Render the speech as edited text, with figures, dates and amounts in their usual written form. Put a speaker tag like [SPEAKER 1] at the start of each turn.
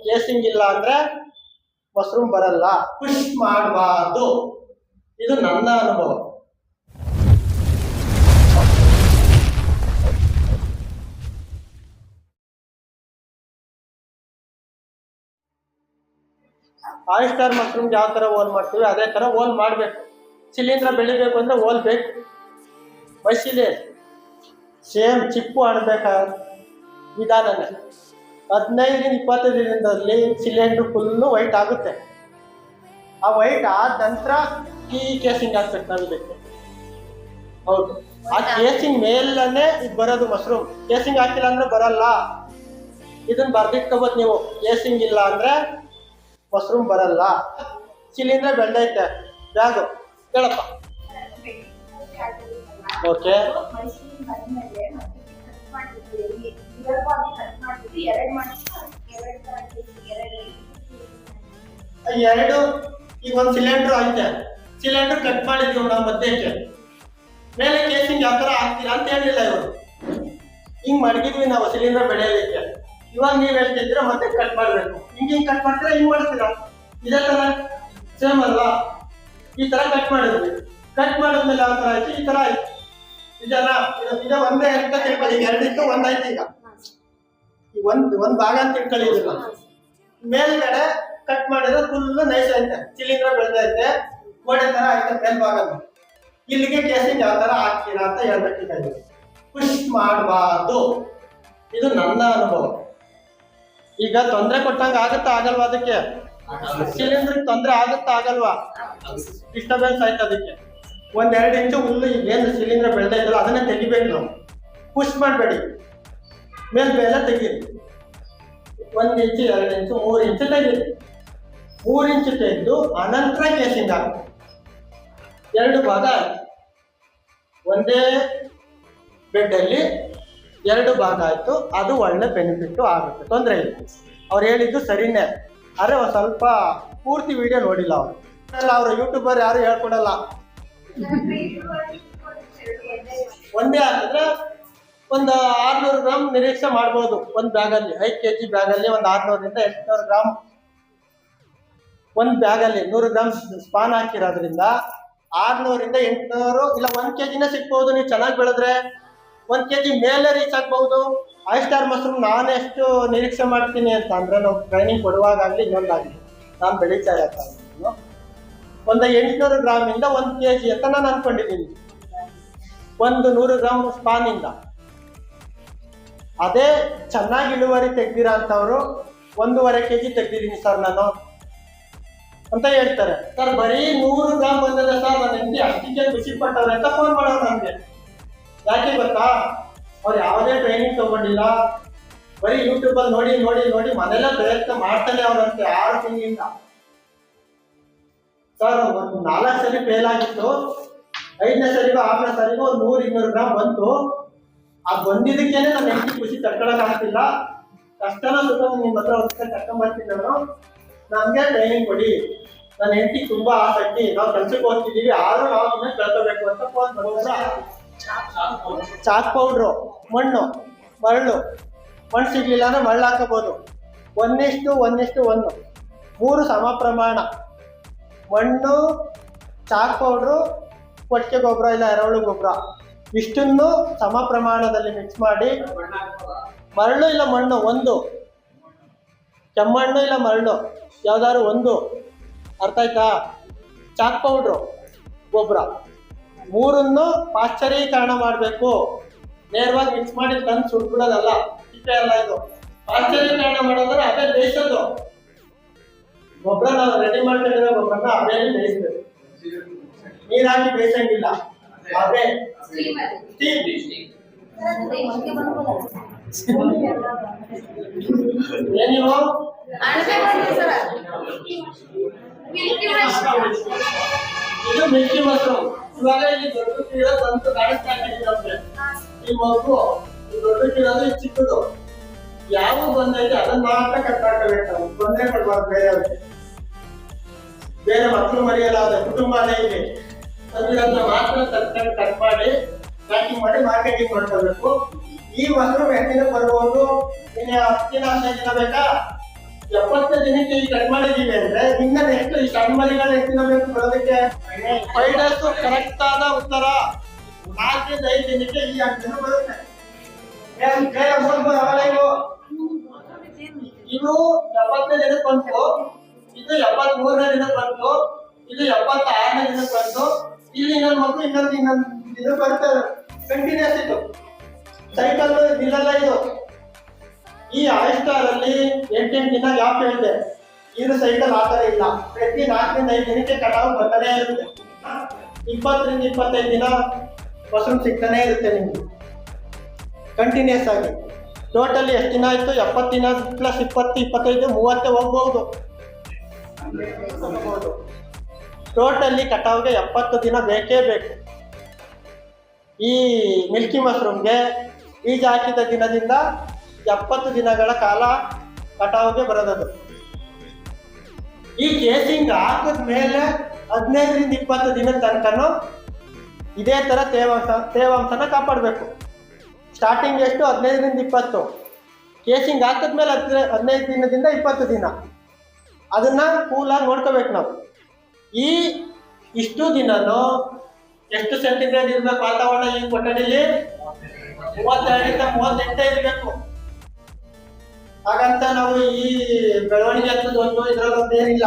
[SPEAKER 1] Casing ಇಲ್ಲ ಅಂದ್ರೆ mushroom ಬರಲ್ಲ. ಪುಷ್ ಮಾಡಬಾರ್ದು, ಇದು ನನ್ನ ಅನುಭವ. ಆಯಿಸ್ಟರ್ ಮಶ್ರೂಮ್ ಯಾವ ತರ ಹೋಲ್ ಮಾಡ್ತೀವಿ ಅದೇ ತರ ಹೋಲ್ ಮಾಡ್ಬೇಕು. ಶಿಲೀಂಧ್ರ ಬೆಳಿಬೇಕು ಅಂದ್ರೆ ಹೋಲ್ ಬೇಕು. ಮೈಸಿಲಿ ಸೇಮ್ ಚಿಪ್ಪು ಆಡ್ಬೇಕಾದ ವಿಧಾನನೇ 15-20 ದಿನದಲ್ಲಿ ಸಿಲಿಂಡ್ರ್ ಫುಲ್ಲು ವೈಟ್ ಆಗುತ್ತೆ. ಆ ವೈಟ್ ಆದ ನಂತರ ಈ ಕೇಸಿಂಗ್ ಹಾಕ್ಬೇಕು ನಾವು ಇದಕ್ಕೆ. ಹೌದು, ಆ ಕೇಸಿಂಗ್ ಮೇಲೇ ಇದು ಬರೋದು ಮಶ್ರೂಮ್. ಕೇಸಿಂಗ್ ಹಾಕಿಲ್ಲ ಅಂದ್ರೆ ಬರಲ್ಲ. ಇದನ್ನ ಬರ್ದಿಟ್ಕೋಬೋದು ನೀವು. ಕೇಸಿಂಗ್ ಇಲ್ಲ ಅಂದ್ರೆ ಮಶ್ರೂಮ್ ಬರಲ್ಲ. ಶಿಲೀಂಧ್ರ ಬೆಳೆದೈತೆ ಬ್ಯಾಗು ಹೇಳಪ್ಪ. ಓಕೆ, ಎರಡು ಈಗ ಒಂದು ಸಿಲಿಂಡರ್ ಐತೆ. ಸಿಲಿಂಡರ್ ಕಟ್ ಮಾಡಿದೀವಿ ನಾವು ಮಧ್ಯಕ್ಕೆ. ಮೇಲೆ ಕೇಸಿಂಗ್ ಯಾವ ತರ ಹಾಕ್ತೀರಾ ಅಂತ ಹೇಳಿಲ್ಲ ಇವರು. ಹಿಂಗ್ ಮಡಗಿದ್ವಿ ನಾವು ಸಿಲಿಂಡರ್ ಬೆಳೆಯಲಿಕ್ಕೆ. ಇವಾಗ ನೀವ್ ಹೇಳ್ತಿದ್ರೆ ಮತ್ತೆ ಕಟ್ ಮಾಡ್ಬೇಕು. ಹಿಂಗ್ ಕಟ್ ಮಾಡ್ತೀರಾ, ಹಿಂಗ್ ಮಾಡ್ತೀರಾ. ಇದೇ ತರ ಸೇಮ್ ಅಲ್ವಾ? ಈ ತರ ಕಟ್ ಮಾಡಿದ್ವಿ. ಕಟ್ ಮಾಡಿದ್ಮೇಲೆ ಯಾವ ತರ ಆಯ್ತು? ಈ ತರ ಆಯ್ತು. ಇದನ್ನ ಇದ ಒಂದೇ ಅಂತ ತಿಳ್ಕೊಳ್ಳಿ. ಎರಡಿತ್ತು ಒಂದಾಯ್ತು. ಈಗ ಒಂದ್ ಭಾಗ ಅಂತ ತಿಳ್ಕೊಳ್ಳಿ. ಮೇಲ್ಗಡೆ ಕಟ್ ಮಾಡಿದ್ರೆ ಫುಲ್ ನೈಸ್ ಐತೆ. ಶಿಲೀಂಧ್ರ ಬೆಳೆದೈತೆ, ಗೋಡೆ ತರ ಐತೆ ಮೇಲ್ಭಾಗ. ಇಲ್ಲಿಗೆ ಕೇಸಿಂಗ್ ಯಾವ ತರ ಹಾಕ್ತೀರಾ ಅಂತ ಹೇಳ್ಬೇಕಿದೆ. ಪುಷ್ ಮಾಡಬಾರ್ದು, ಇದು ನನ್ನ ಅನುಭವ. ಈಗ ತೊಂದರೆ ಕೊಟ್ಟಂಗ ಆಗುತ್ತಾ ಆಗಲ್ವಾ? ಅದಕ್ಕೆ ಸಿಲಿಂಡರ್ ತೊಂದರೆ ಆಗುತ್ತಾ ಆಗಲ್ವಾ? ಡಿಸ್ಟರ್ಬೆನ್ಸ್ ಆಯ್ತು. ಅದಕ್ಕೆ 1-2 ಇಂಚು ಹುಲ್ಲು ಏನು ಸಿಲಿಂಡರ್ ಬೆಳೆದೈತಲ್ಲ ಅದನ್ನೇ ತೆಗಿಬೇಕು ನಾವು. ಪುಷ್ ಮಾಡಬೇಡಿ, ಮೇಲೆ ತೆಗೀರಿ. 1 ಇಂಚು, 2 ಇಂಚು, 3 ಇಂಚು ತೆಗೀರಿ. 3 ಇಂಚು ತೆಗೆದು ಅನಂತರ ಕೇಸಿಂಗ್ ಆಗುತ್ತೆ. 2 ಭಾಗ ಆಯ್ತು. ಒಂದೇ ಬೆಡ್ಡಲ್ಲಿ 2 ಭಾಗ ಆಯ್ತು. ಅದು ಒಳ್ಳೆ ಬೆನಿಫಿಟ್ ಆಗುತ್ತೆ, ತೊಂದರೆ ಇಲ್ಲ. ಅವ್ರು ಹೇಳಿದ್ದು ಸರಿನೇ. ಆದ್ರೆ ಒಂದು ಸ್ವಲ್ಪ ಪೂರ್ತಿ ವಿಡಿಯೋ ನೋಡಿಲ್ಲ ಅವರು. ಅವರು ಯೂಟ್ಯೂಬರ್ ಯಾರು ಹೇಳ್ಕೊಡಲ್ಲ. ಒಂದೇ ಹಾಕಿದ್ರೆ ಒಂದು 600 ಗ್ರಾಮ್ ನಿರೀಕ್ಷೆ ಮಾಡ್ಬೋದು. ಒಂದು ಬ್ಯಾಗಲ್ಲಿ 5 kg ಬ್ಯಾಗಲ್ಲಿ ಒಂದು 600ರಿಂದ 800 ಗ್ರಾಮ್. ಒಂದು ಬ್ಯಾಗಲ್ಲಿ 100 ಗ್ರಾಮ್ ಸ್ಪಾನ್ ಹಾಕಿರೋದ್ರಿಂದ 600ರಿಂದ 800 ಇಲ್ಲ 1 kgನೇ ಸಿಗ್ಬಹುದು. ನೀವು ಚೆನ್ನಾಗಿ ಬೆಳೆದ್ರೆ 1 kg ಮೇಲೆ ರೀಚ್ ಆಗ್ಬಹುದು. ಆಯಿಸ್ಟರ್ ಮಶ್ರೂಮ್ ನಾನು ಎಷ್ಟು ನಿರೀಕ್ಷೆ ಮಾಡ್ತೀನಿ ಅಂತ ಅಂದ್ರೆ, ನಾವು ಟ್ರೈನಿಂಗ್ ಕೊಡುವಾಗಲಿ ಇನ್ನೊಂದಾಗಲಿ ನಾನು ಬೆಳೀತಾ ಇರ್ತಾನೆ. ಒಂದು 800 ಗ್ರಾಮಿಂದ 1 kg ಅಂತ ನಾನು ಅನ್ಕೊಂಡಿದ್ದೀನಿ. ಒಂದು 100 ಗ್ರಾಮ್ ಸ್ಪಾನಿಂದ. ಅದೇ ಚೆನ್ನಾಗಿ ಇಳುವರಿ ತೆಗ್ದಿರ ಅಂತವ್ರು 1.5 kg ತೆಗ್ದಿದ್ದೀನಿ ಸರ್ ನಾನು ಅಂತ ಹೇಳ್ತಾರೆ. ಸರ್ ಬರೀ 100 ಗ್ರಾಮ್ ಬಂದಿದೆ ಸರ್, ನನ್ನ ಹೆಂಡತಿ ಅಷ್ಟಕ್ಕೆ ಖುಷಿ ಪಟ್ಟವ್ರೆ ಅಂತ ಫೋನ್ ಮಾಡೋರು ನನಗೆ. ಯಾಕೆ ಗೊತ್ತಾ? ಅವ್ರು ಯಾವುದೇ ಟ್ರೈನಿಂಗ್ ತಗೊಂಡಿಲ್ಲ, ಬರೀ ಯೂಟ್ಯೂಬಲ್ಲಿ ನೋಡಿ ನೋಡಿ ನೋಡಿ ಮನೆಯಲ್ಲೇ ಪ್ರಯತ್ನ ಮಾಡ್ತಾನೆ ಅವ್ರಂತೆ 6 ತಿಂಗಳಿಂದ. ಸರ್ ಒಂದು 4 ಸರಿ ಫೇಲ್ ಆಗಿತ್ತು. 5ನೇ ಸರಿಗೂ 6ನೇ ಸರಿಗೂ 100-200 ಗ್ರಾಮ್ ಬಂತು. ಅದು ಬಂದಿದ್ದಕ್ಕೇನೆ ನನ್ನ ಹೆಂಡತಿ ಖುಷಿ ತಡ್ಕೊಳಕ್ ಆಗ್ತಿಲ್ಲ. ಕಷ್ಟನ ಸುತ್ತ ನಿಮ್ಮ ಹತ್ರ ಒಂದ್ಸಲ ಕರ್ಕೊಂಡ್ಬರ್ತೀನಿ ನಾನು, ನಮ್ಗೆ ಟ್ರೈನಿಂಗ್ ಕೊಡಿ. ನನ್ನ ಹೆಂಡತಿ ತುಂಬಾ ಆಸಕ್ತಿ, ನಾವು ಕೆಲ್ಸಕ್ಕೆ ಹೋಗ್ತಿದ್ದೀವಿ, ಆದ್ರೂ ನಾವು ಇನ್ನೂ ಕಳ್ಕೋಬೇಕು ಅಂತ ಫೋನ್ ಬರೋದ್ರ. ಚಾಕ್ ಪೌಡ್ರು, ಮಣ್ಣು, ಮರಳು. ಮಣ್ಣು ಸಿಗ್ಲಿಲ್ಲ ಅಂದ್ರೆ ಮರಳು ಹಾಕಬಹುದು. 1:1:1 3 ಸಮ ಪ್ರಮಾಣ. ಮಣ್ಣು, ಚಾಕ್ ಪೌಡ್ರು, ಕೊಟ್ಟಿಗೆ ಗೊಬ್ಬರ ಇಲ್ಲ ಎರೆಹುಳು ಗೊಬ್ಬರ, ಇಷ್ಟನ್ನು ಸಮ ಪ್ರಮಾಣದಲ್ಲಿ ಮಿಕ್ಸ್ ಮಾಡಿ. ಮರಳು ಇಲ್ಲ ಮಣ್ಣು ಒಂದು, ಕೆಮ್ಮಣ್ಣು ಇಲ್ಲ ಮರಳು ಯಾವ್ದಾದ್ರು ಒಂದು, ಅರ್ಥ ಆಯ್ತಾ? ಚಾಕ್ ಪೌಡ್ರು, ಗೊಬ್ಬರ, 3ನ್ನು ಪಾಶ್ಚರೀಕರಣ ಮಾಡಬೇಕು. ನೇರವಾಗಿ ಮಿಕ್ಸ್ ಮಾಡಿ ತಂದು ಸುಟ್ಬಿಡೋದಲ್ಲ, ಸಿಪ್ಪೆ ಅಲ್ಲ ಇದು. ಪಾಶ್ಚರೀಕರಣ ಮಾಡೋದ್ರೆ ಅದೇ ಬೇಯಿಸೋದು. ಗೊಬ್ಬರ ನಾವು ರೆಡಿ ಮಾಡ್ಕೊಂಡಿರೋ ಗೊಬ್ಬರನ ಅವೇಲಿ ಬೇಯಿಸ್ಬೇಕು. ನೀರಾಗಿ ಬೇಯಿಸಂಗಿಲ್ಲ. ಅದೇ ಏನಿವು ಇದು ಮಿಲ್ಕಿ ಮಶ್ರೂಮ್. ಇವಾಗ ಇಲ್ಲಿ ದೊಡ್ಡ ಬಂತು ಕಾಣಿಸ್ತಾ ಇದೆ. ಈ ಮಗು ದೊಡ್ಡಕ್ಕಿರೋದು ಈ ಚಿಕ್ಕದು. ಯಾವ ಬಂದೈತೆ ಅದನ್ನ ಮಾತ್ರ ಕಟ್ ಮಾಡ್ಕೋಬೇಕು. ತೊಂದರೆ ಕೊಡ್ಬಾರ್ದು ಬೇರೆಯವ್ರಿಗೆ. ಬೇರೆ ಮಕ್ಕಳು ಮರಿಯಲಾದ ಕುಟುಂಬನೇ ಇಲ್ಲಿ ತಂದಿರೋದನ್ನ ಮಾತ್ರ ತರ್ಕೊಂಡು ಕಟ್ ಮಾಡಿ ಪ್ಯಾಕಿಂಗ್ ಮಾಡಿ ಮಾರ್ಕೆಟಿಂಗ್ ಮಾಡ್ಕೋಬೇಕು. ಈ ಮಶ್ರೂಮ್ ಎತ್ತಿನ ಬರ್ಬೋದು. ಇನ್ನು 10 ದಿನ ಬೇಕಾ? 70 ದಿನಕ್ಕೆ ಈ ಕಟ್ ಮಾಡಿದೀವಿ ಅಂದ್ರೆ ಇನ್ನ ನೆಕ್ಸ್ಟ್ ಈ ಸಣ್ಣ ಮರಿಗಳು ಎಷ್ಟು ದಿನ ಬೇಕು ಬರೋದಕ್ಕೆ? 5 ಡೇಸ್ ಕರೆಕ್ಟ್ ಆದ ಉತ್ತರ. 4 ರಿಂದ 5 ದಿನಕ್ಕೆ ಈ ಅಂಕನ ಬರುತ್ತೆ. ಬೇರೆ ನೋಡ್ಬೋದು ಅವೆಲ್ಲ ಇದು 70ನೇ ದಿನಕ್ಕೆ ಬಂತು, ಇದು 73ನೇ ದಿನಕ್ಕೆ ಬಂತು, ಇದು 76ನೇ ದಿನಕ್ಕೆ ಬಂತು. ಇಲ್ಲಿ ಇನ್ನೊಂದು ಮಗು ಇನ್ನೊಂದು ದಿನ ಬರ್ತದೆ. ಕಂಟಿನ್ಯೂಸ್ ಇದು ಸೈಕಲ್ ನಿಲ್ಲಲ್ಲ ಇದು. ಈ ಆಯಿಸ್ಟಾರ್ ಅಲ್ಲಿ 8 ದಿನ ಗ್ಯಾಪ್ ಹೇಳಿದೆ. ಇದು ಸೈಕಲ್ ಆ ಥರ ಇಲ್ಲ. ಪ್ರತಿ 4 ರಿಂದ 5 ದಿನಕ್ಕೆ ಕಟಾವು ಬರ್ತಾನೆ ಇರುತ್ತೆ. 20 ರಿಂದ 25 ದಿನ ಮೊಸರು ಸಿಗ್ತಾನೆ ಇರುತ್ತೆ ನಿಮ್ಗೆ ಕಂಟಿನ್ಯೂಸ್ ಆಗಿ. ಟೋಟಲಿ ಎಷ್ಟು ದಿನ ಆಯ್ತು? 70 ದಿನ ಪ್ಲಸ್ 20, 25, 30 ಹೋಗ್ಬಹುದು. ಟೋಟಲಿ ಕಟಾವ್ಗೆ 70 ದಿನ ಬೇಕೇ ಬೇಕು. ಈ ಮಿಲ್ಕಿ ಮಶ್ರೂಮ್ಗೆ ಬೀಜ ಹಾಕಿದ ದಿನದಿಂದ 70 ದಿನಗಳ ಕಾಲ ಕಟಾವ್ಗೆ ಬರೋದದು. ಈ ಕೇಸಿಂಗ್ ಹಾಕಿದ ಮೇಲೆ 15 ರಿಂದ 20 ದಿನದ ತನಕನೂ ಇದೇ ತರ ತೇವಾಂಶನ ಕಾಪಾಡಬೇಕು. ಸ್ಟಾರ್ಟಿಂಗ್ ಎಷ್ಟು? 15 ರಿಂದ 20. ಕೇಸಿಂಗ್ ಹಾಕಿದ್ಮೇಲೆ 15 ದಿನದಿಂದ 20 ದಿನ ಅದನ್ನ ಕೂಲಾಗಿ ನೋಡ್ಕೋಬೇಕು ನಾವು. ಇಷ್ಟು ದಿನನೂ ಎಷ್ಟು ಸೆಂಟಿಗ್ರೇಡ್ ಇರ್ಬೇಕು ವಾತಾವರಣ ಈ ಕೊಠಡಿಲಿ? 32 ರಿಂದ 38 ಇರಬೇಕು. ಹಾಗಂತ ನಾವು ಈ ಬೆಳವಣಿಗೆ ಹತ್ತದೊಂದು ಇದ್ರಲ್ಲೊಂದು ಏನಿಲ್ಲ.